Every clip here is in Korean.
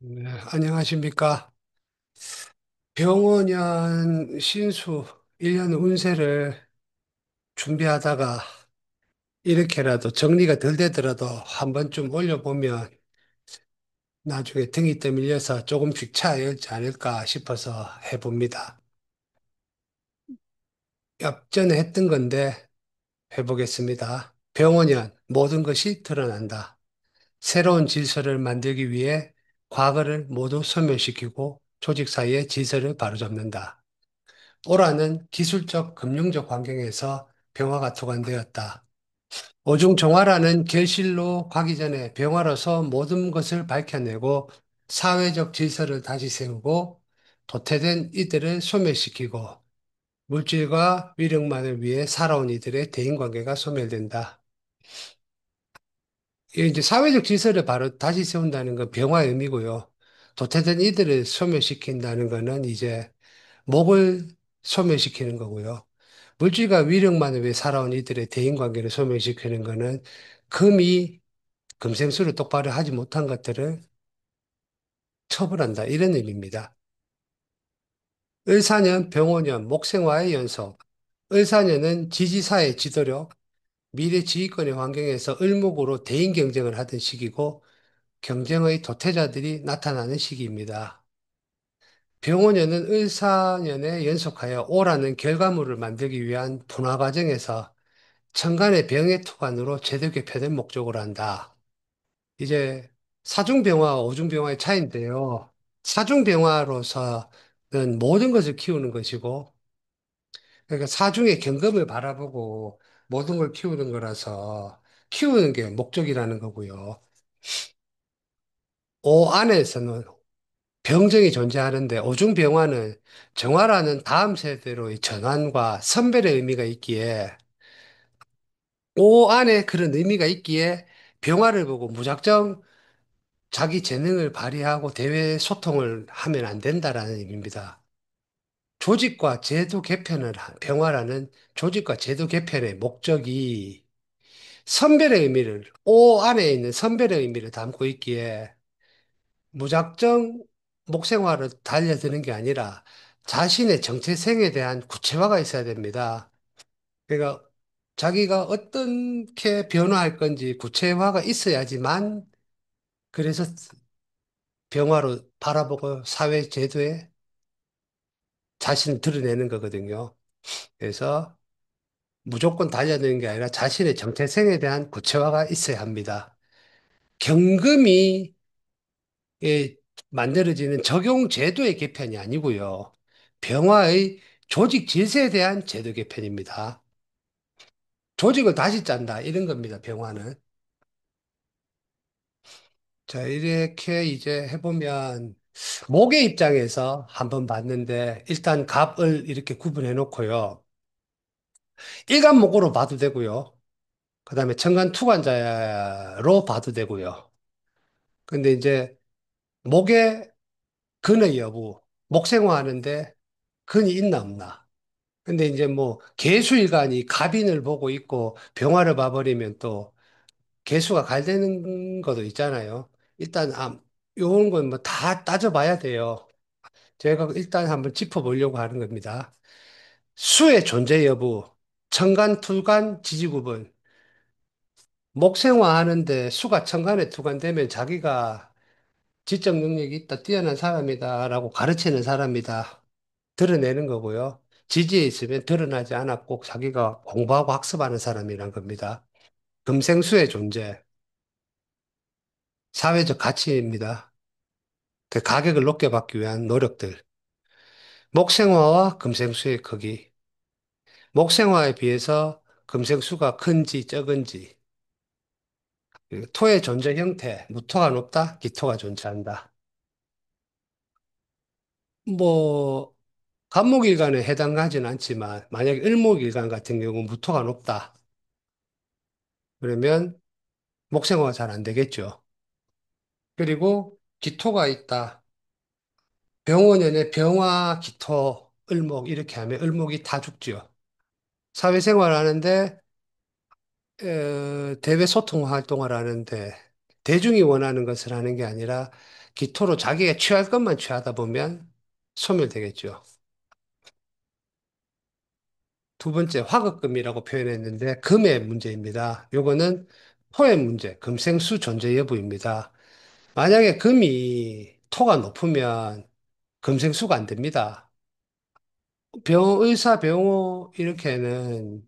네, 안녕하십니까. 병원연 신수 1년 운세를 준비하다가 이렇게라도 정리가 덜 되더라도 한 번쯤 올려보면 나중에 등이 떠밀려서 조금씩 차이지 않을까 싶어서 해봅니다. 앞전에 했던 건데 해보겠습니다. 병원연 모든 것이 드러난다. 새로운 질서를 만들기 위해 과거를 모두 소멸시키고 조직 사이의 질서를 바로잡는다. 오라는 기술적, 금융적 환경에서 병화가 투관되었다. 오중정화라는 결실로 가기 전에 병화로서 모든 것을 밝혀내고 사회적 질서를 다시 세우고 도태된 이들을 소멸시키고 물질과 위력만을 위해 살아온 이들의 대인관계가 소멸된다. 이게 이제 사회적 질서를 바로 다시 세운다는 건 병화의 의미고요. 도태된 이들을 소멸시킨다는 거는 이제 목을 소멸시키는 거고요. 물질과 위력만을 위해 살아온 이들의 대인관계를 소멸시키는 거는 금이 금생수를 똑바로 하지 못한 것들을 처벌한다. 이런 의미입니다. 을사년, 병오년, 목생화의 연속. 을사년은 지지사의 지도력, 미래 지휘권의 환경에서 을목으로 대인 경쟁을 하던 시기고 경쟁의 도태자들이 나타나는 시기입니다. 병오년은 을사년에 연속하여 오라는 결과물을 만들기 위한 분화 과정에서 천간의 병의 투관으로 제도 개편을 목적으로 한다. 이제 사중병화와 오중병화의 차이인데요. 사중병화로서는 모든 것을 키우는 것이고, 그러니까 사중의 경금을 바라보고 모든 걸 키우는 거라서 키우는 게 목적이라는 거고요. 오 안에서는 병정이 존재하는데 오중병화는 정화라는 다음 세대로의 전환과 선별의 의미가 있기에 오 안에 그런 의미가 있기에 병화를 보고 무작정 자기 재능을 발휘하고 대외 소통을 하면 안 된다라는 의미입니다. 조직과 제도 개편을 병화라는 조직과 제도 개편의 목적이 선별의 의미를 오 안에 있는 선별의 의미를 담고 있기에 무작정 목생활을 달려드는 게 아니라 자신의 정체성에 대한 구체화가 있어야 됩니다. 그러니까 자기가 어떻게 변화할 건지 구체화가 있어야지만 그래서 병화로 바라보고 사회 제도에 자신을 드러내는 거거든요. 그래서 무조건 달려드는 게 아니라 자신의 정체성에 대한 구체화가 있어야 합니다. 경금이 만들어지는 적용 제도의 개편이 아니고요. 병화의 조직 질서에 대한 제도 개편입니다. 조직을 다시 짠다. 이런 겁니다. 병화는. 자, 이렇게 이제 해보면 목의 입장에서 한번 봤는데 일단 갑을 이렇게 구분해 놓고요. 일간목으로 봐도 되고요. 그 다음에 천간 투관자로 봐도 되고요. 근데 이제 목에 근의 여부, 목생화하는데 근이 있나 없나. 근데 이제 뭐 개수일간이 갑인을 보고 있고 병화를 봐버리면 또 개수가 갈리는 것도 있잖아요. 일단 요런 건 뭐 다 따져봐야 돼요. 제가 일단 한번 짚어보려고 하는 겁니다. 수의 존재 여부, 천간, 투간, 지지구분. 목생화하는데 수가 천간에 투관되면 자기가 지적 능력이 있다, 뛰어난 사람이다라고 가르치는 사람이다. 드러내는 거고요. 지지에 있으면 드러나지 않았고 자기가 공부하고 학습하는 사람이란 겁니다. 금생수의 존재, 사회적 가치입니다. 그 가격을 높게 받기 위한 노력들. 목생화와 금생수의 크기. 목생화에 비해서 금생수가 큰지 적은지. 그리고 토의 존재 형태, 무토가 높다, 기토가 존재한다. 뭐 간목일간에 해당하지는 않지만 만약에 을목일간 같은 경우 무토가 높다. 그러면 목생화가 잘 안 되겠죠. 그리고 기토가 있다. 병원연에 병화, 기토, 을목 이렇게 하면 을목이 다 죽죠. 사회생활 하는데 대외 소통 활동을 하는데 대중이 원하는 것을 하는 게 아니라 기토로 자기가 취할 것만 취하다 보면 소멸되겠죠. 두 번째, 화극금이라고 표현했는데, 금의 문제입니다. 요거는 토의 문제, 금생수 존재 여부입니다. 만약에 금이 토가 높으면 금생수가 안 됩니다. 의사, 병호, 이렇게는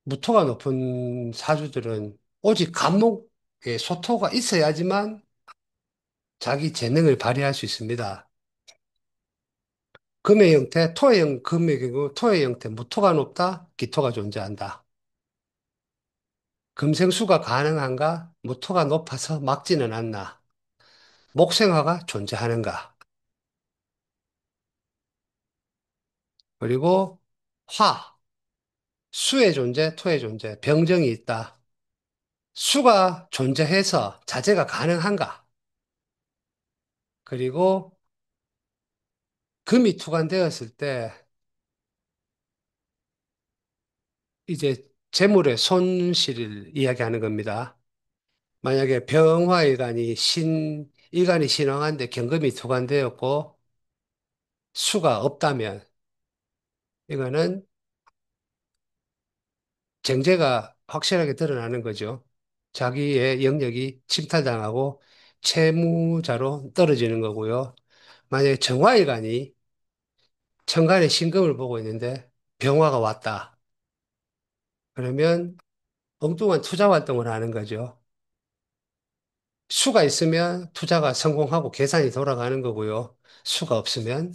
무토가 높은 사주들은 오직 간목에 소토가 있어야지만 자기 재능을 발휘할 수 있습니다. 금의 형태, 금의 경우 토의 형태, 무토가 높다, 기토가 존재한다. 금생수가 가능한가? 무토가 높아서 막지는 않나? 목생화가 존재하는가? 그리고 화, 수의 존재, 토의 존재, 병정이 있다. 수가 존재해서 자제가 가능한가? 그리고 금이 투관되었을 때 이제 재물의 손실을 이야기하는 겁니다. 만약에 일간이 신왕한데 경금이 투관되었고 수가 없다면 이거는 정제가 확실하게 드러나는 거죠. 자기의 영역이 침탈당하고 채무자로 떨어지는 거고요. 만약에 정화일간이 천간에 신금을 보고 있는데 병화가 왔다. 그러면 엉뚱한 투자 활동을 하는 거죠. 수가 있으면 투자가 성공하고 계산이 돌아가는 거고요. 수가 없으면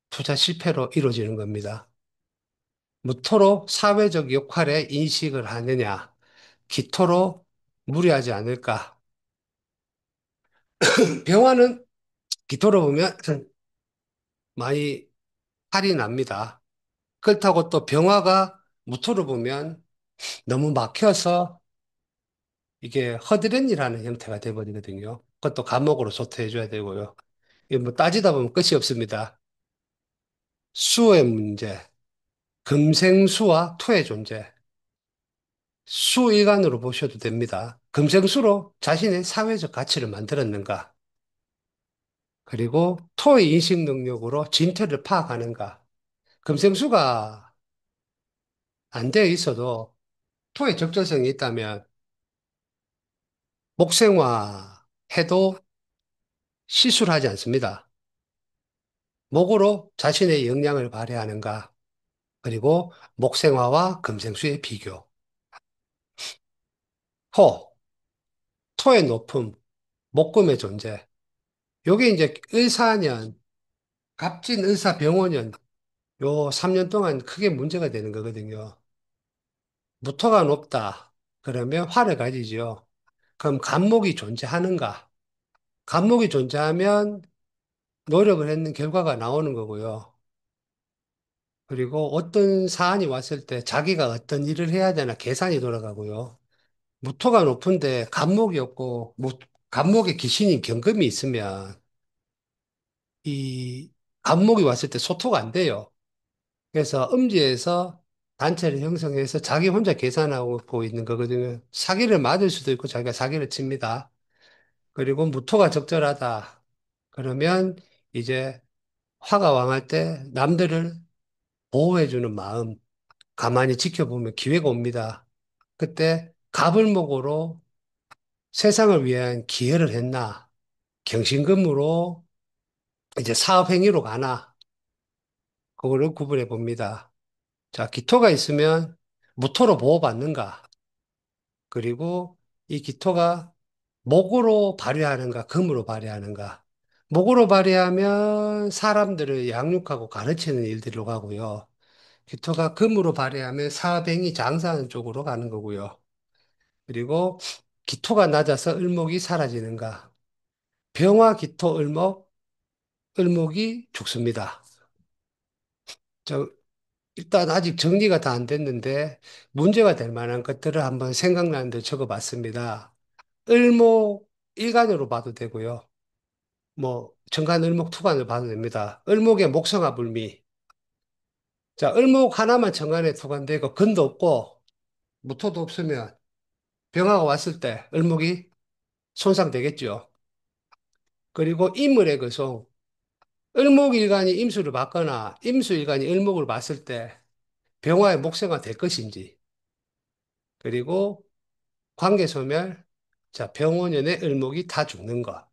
투자 실패로 이루어지는 겁니다. 무토로 사회적 역할에 인식을 하느냐, 기토로 무리하지 않을까. 병화는 기토로 보면 많이 탈이 납니다. 그렇다고 또 병화가 무토로 보면 너무 막혀서 이게 허드렛이라는 형태가 되어버리거든요. 그것도 감목으로 조퇴해줘야 되고요. 이게 뭐 따지다 보면 끝이 없습니다. 수의 문제, 금생수와 토의 존재, 수일간으로 보셔도 됩니다. 금생수로 자신의 사회적 가치를 만들었는가, 그리고 토의 인식 능력으로 진퇴를 파악하는가. 금생수가 안 되어 있어도 토의 적절성이 있다면 목생화 해도 실수를 하지 않습니다. 목으로 자신의 역량을 발휘하는가, 그리고 목생화와 금생수의 비교. 토, 토의 높음, 목금의 존재. 요게 이제 을사년, 갑진 을사병오년, 요 3년 동안 크게 문제가 되는 거거든요. 무토가 높다. 그러면 화를 가지죠. 그럼 간목이 존재하는가? 간목이 존재하면 노력을 했는 결과가 나오는 거고요. 그리고 어떤 사안이 왔을 때 자기가 어떤 일을 해야 되나 계산이 돌아가고요. 무토가 높은데 간목이 없고, 간목에 귀신인 경금이 있으면 이 간목이 왔을 때 소토가 안 돼요. 그래서 음지에서 단체를 형성해서 자기 혼자 계산하고 있는 거거든요. 사기를 맞을 수도 있고 자기가 사기를 칩니다. 그리고 무토가 적절하다. 그러면 이제 화가 왕할 때 남들을 보호해주는 마음, 가만히 지켜보면 기회가 옵니다. 그때 갑을목으로 세상을 위한 기여를 했나, 경신금으로 이제 사업행위로 가나, 그거를 구분해 봅니다. 자, 기토가 있으면 무토로 보호받는가, 그리고 이 기토가 목으로 발휘하는가, 금으로 발휘하는가. 목으로 발휘하면 사람들을 양육하고 가르치는 일들로 가고요. 기토가 금으로 발휘하면 사업행위 장사하는 쪽으로 가는 거고요. 그리고 기토가 낮아서 을목이 사라지는가. 병화, 기토, 을목, 을목이 죽습니다. 저, 일단 아직 정리가 다 안 됐는데 문제가 될 만한 것들을 한번 생각나는 데 적어봤습니다. 을목 일간으로 봐도 되고요. 뭐 정간 을목 투간을 봐도 됩니다. 을목의 목성화 불미. 자, 을목 하나만 정간에 투간되고 근도 없고 무토도 없으면 병화가 왔을 때 을목이 손상되겠죠. 그리고 인물의 그송, 을목일간이 임수를 받거나 임수일간이 을목을 봤을 때 병화의 목세가 될 것인지, 그리고 관계소멸, 자, 병원연의 을목이 다 죽는 것.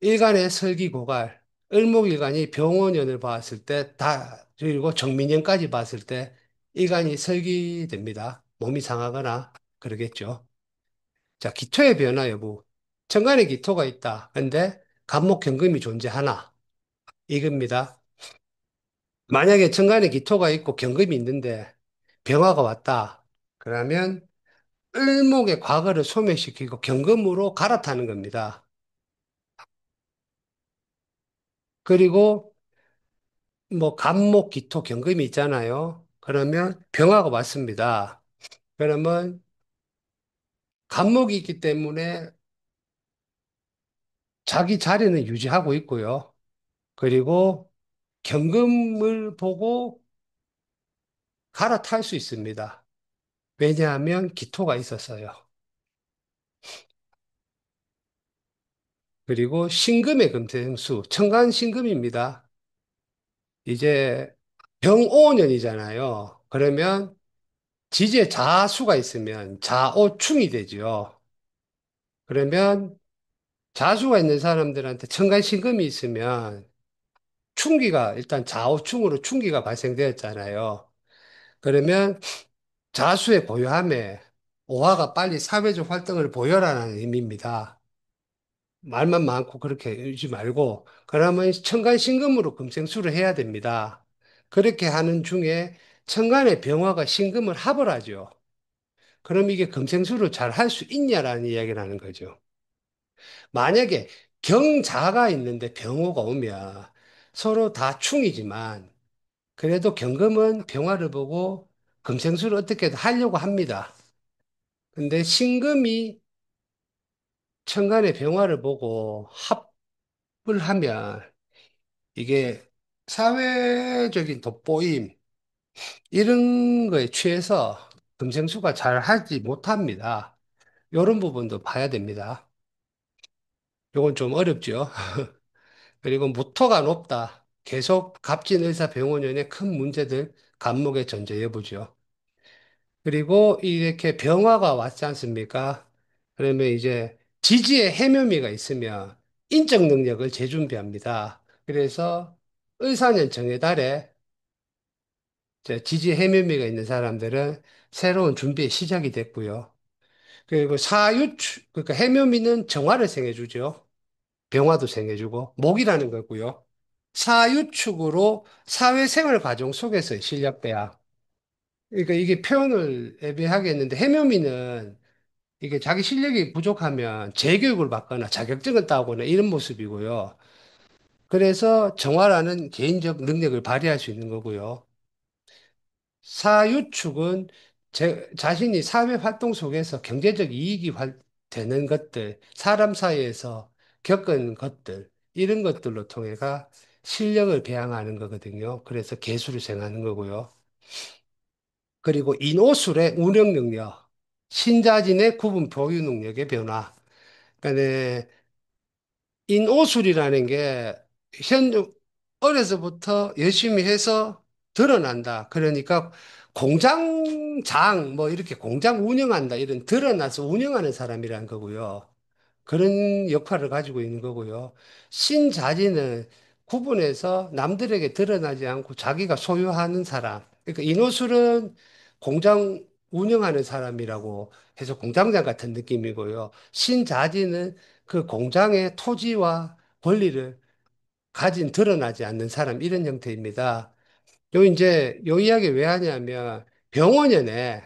일간의 설기고갈, 을목일간이 병원연을 봤을 때 다, 그리고 정민연까지 봤을 때 일간이 설기됩니다. 몸이 상하거나 그러겠죠. 자, 기토의 변화 여부. 천간에 기토가 있다. 근데 간목경금이 존재하나? 이겁니다. 만약에 천간에 기토가 있고 경금이 있는데 병화가 왔다. 그러면 을목의 과거를 소멸시키고 경금으로 갈아타는 겁니다. 그리고 뭐 간목, 기토, 경금이 있잖아요. 그러면 병화가 왔습니다. 그러면 간목이 있기 때문에 자기 자리는 유지하고 있고요. 그리고 경금을 보고 갈아탈 수 있습니다. 왜냐하면 기토가 있었어요. 그리고 신금의 금생수, 천간신금입니다. 이제 병오년이잖아요. 그러면 지지에 자수가 있으면 자오충이 되죠. 그러면 자수가 있는 사람들한테 천간신금이 있으면 충기가 일단 좌우충으로 충기가 발생되었잖아요. 그러면 자수의 고요함에 오화가 빨리 사회적 활동을 보여라는 의미입니다. 말만 많고 그렇게 하지 말고 그러면 천간신금으로 금생수를 해야 됩니다. 그렇게 하는 중에 천간의 병화가 신금을 합을 하죠. 그럼 이게 금생수를 잘 할 수 있냐라는 이야기를 하는 거죠. 만약에 경자가 있는데 병호가 오면 서로 다 충이지만 그래도 경금은 병화를 보고 금생수를 어떻게든 하려고 합니다. 근데 신금이 천간의 병화를 보고 합을 하면 이게 사회적인 돋보임 이런 거에 취해서 금생수가 잘 하지 못합니다. 이런 부분도 봐야 됩니다. 이건 좀 어렵죠. 그리고 무토가 높다. 계속 갑진의사병원연의 큰 문제들 간목의 전제 여부죠. 그리고 이렇게 병화가 왔지 않습니까? 그러면 이제 지지에 해묘미가 있으면 인적 능력을 재준비합니다. 그래서 을사년 정의 달에 이제 지지 해묘미가 있는 사람들은 새로운 준비의 시작이 됐고요. 그리고 사유축, 그러니까 해묘미는 정화를 생해주죠. 병화도 생해주고, 목이라는 거고요. 사유축으로 사회생활 과정 속에서의 실력 배양. 그러니까 이게 표현을 애매하게 했는데, 해묘미는 이게 자기 실력이 부족하면 재교육을 받거나 자격증을 따거나 이런 모습이고요. 그래서 정화라는 개인적 능력을 발휘할 수 있는 거고요. 사유축은 자신이 사회 활동 속에서 경제적 이익이 되는 것들, 사람 사이에서 겪은 것들, 이런 것들로 통해가 실력을 배양하는 거거든요. 그래서 개수를 생하는 거고요. 그리고 인오술의 운영 능력, 신자진의 구분 보유 능력의 변화. 그러니까 인오술이라는 게 어려서부터 열심히 해서 드러난다. 그러니까 공장장 뭐 이렇게 공장 운영한다 이런 드러나서 운영하는 사람이라는 거고요. 그런 역할을 가지고 있는 거고요. 신자지는 구분해서 남들에게 드러나지 않고 자기가 소유하는 사람. 그러니까 인호술은 공장 운영하는 사람이라고 해서 공장장 같은 느낌이고요. 신자지는 그 공장의 토지와 권리를 가진 드러나지 않는 사람 이런 형태입니다. 요 이야기 왜 하냐면 병원연에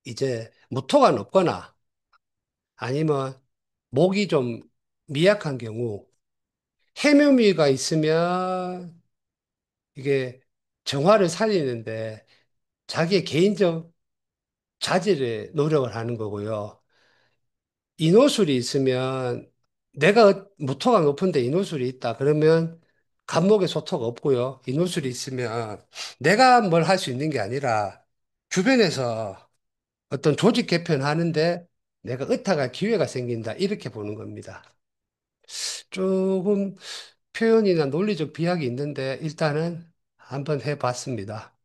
이제 무토가 높거나 아니면 목이 좀 미약한 경우 해묘미가 있으면 이게 정화를 살리는데 자기의 개인적 자질에 노력을 하는 거고요. 인호술이 있으면 내가 무토가 높은데 인호술이 있다. 그러면 간목에 소토가 없고요. 인호술이 있으면 내가 뭘 할 수 있는 게 아니라 주변에서 어떤 조직 개편하는데 내가 의탁할 기회가 생긴다. 이렇게 보는 겁니다. 조금 표현이나 논리적 비약이 있는데 일단은 한번 해봤습니다.